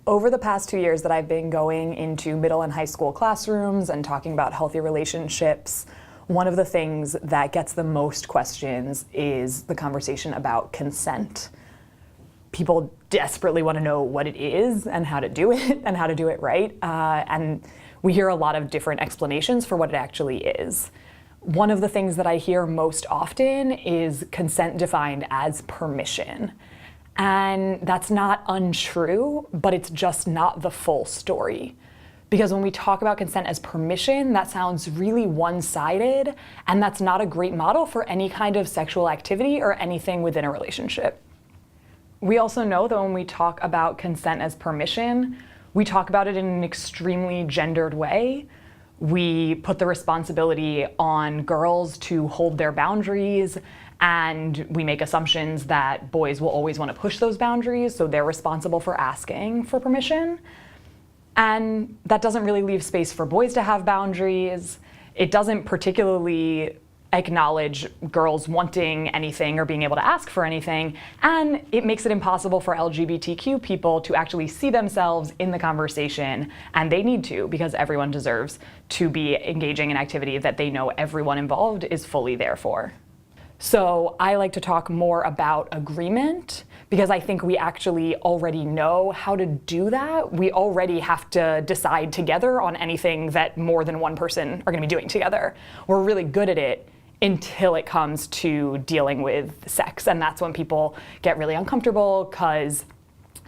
Over the past 2 years that I've been going into middle and high school classrooms and talking about healthy relationships, one of the things that gets the most questions is the conversation about consent. People desperately want to know what it is and how to do it and how to do it right. And we hear a lot of different explanations for what it actually is. One of the things that I hear most often is consent defined as permission. And that's not untrue, but it's just not the full story. Because when we talk about consent as permission, that sounds really one-sided, and that's not a great model for any kind of sexual activity or anything within a relationship. We also know that when we talk about consent as permission, we talk about it in an extremely gendered way. We put the responsibility on girls to hold their boundaries, and we make assumptions that boys will always want to push those boundaries, so they're responsible for asking for permission. And that doesn't really leave space for boys to have boundaries. It doesn't particularly acknowledge girls wanting anything or being able to ask for anything, and it makes it impossible for LGBTQ people to actually see themselves in the conversation, and they need to, because everyone deserves to be engaging in activity that they know everyone involved is fully there for. So I like to talk more about agreement, because I think we actually already know how to do that. We already have to decide together on anything that more than one person are going to be doing together. We're really good at it until it comes to dealing with sex, and that's when people get really uncomfortable because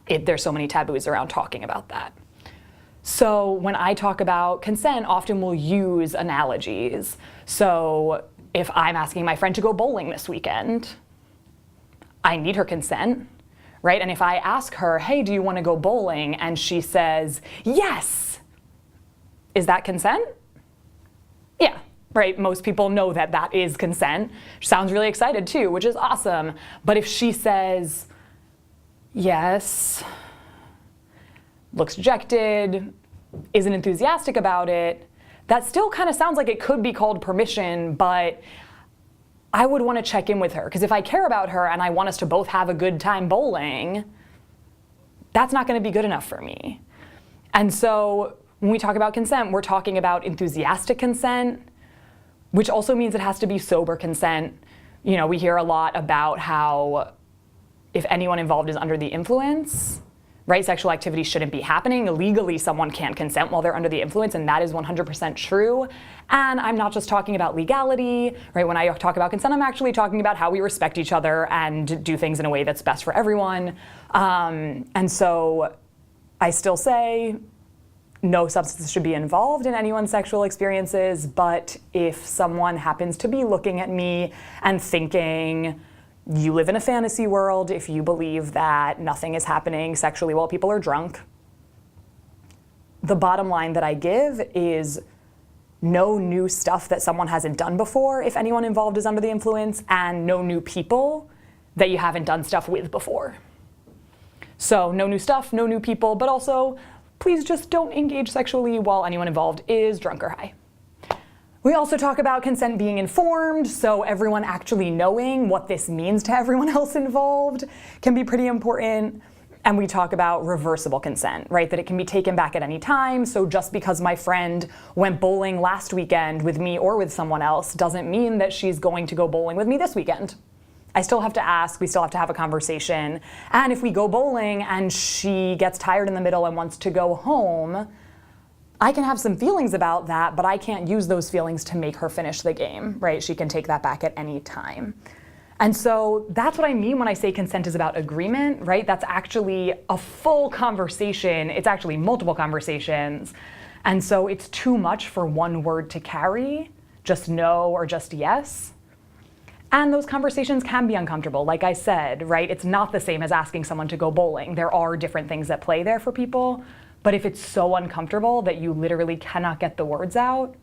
there's so many taboos around talking about that. So when I talk about consent, often we'll use analogies. So if I'm asking my friend to go bowling this weekend, I need her consent, right? And if I ask her, hey, do you want to go bowling? And she says, yes. Is that consent? Yeah, right? Most people know that that is consent. She sounds really excited too, which is awesome. But if she says, yes, looks dejected, isn't enthusiastic about it, that still kind of sounds like it could be called permission, but I would want to check in with her, because if I care about her and I want us to both have a good time bowling, that's not going to be good enough for me. And so when we talk about consent, we're talking about enthusiastic consent, which also means it has to be sober consent. You know, we hear a lot about how if anyone involved is under the influence, right, sexual activity shouldn't be happening. Legally, someone can't consent while they're under the influence, and that is 100% true. And I'm not just talking about legality, right? When I talk about consent, I'm actually talking about how we respect each other and do things in a way that's best for everyone. And so I still say no substance should be involved in anyone's sexual experiences, but if someone happens to be looking at me and thinking, you live in a fantasy world if you believe that nothing is happening sexually while people are drunk, the bottom line that I give is no new stuff that someone hasn't done before if anyone involved is under the influence, and no new people that you haven't done stuff with before. So no new stuff, no new people, but also please just don't engage sexually while anyone involved is drunk or high. We also talk about consent being informed, so everyone actually knowing what this means to everyone else involved can be pretty important. And we talk about reversible consent, right? That it can be taken back at any time. So just because my friend went bowling last weekend with me or with someone else doesn't mean that she's going to go bowling with me this weekend. I still have to ask, we still have to have a conversation. And if we go bowling and she gets tired in the middle and wants to go home, I can have some feelings about that, but I can't use those feelings to make her finish the game, right? She can take that back at any time. And so that's what I mean when I say consent is about agreement, right? That's actually a full conversation. It's actually multiple conversations. And so it's too much for one word to carry, just no or just yes. And those conversations can be uncomfortable, like I said, right? It's not the same as asking someone to go bowling. There are different things at play there for people. But if it's so uncomfortable that you literally cannot get the words out,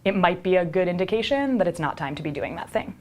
it might be a good indication that it's not time to be doing that thing.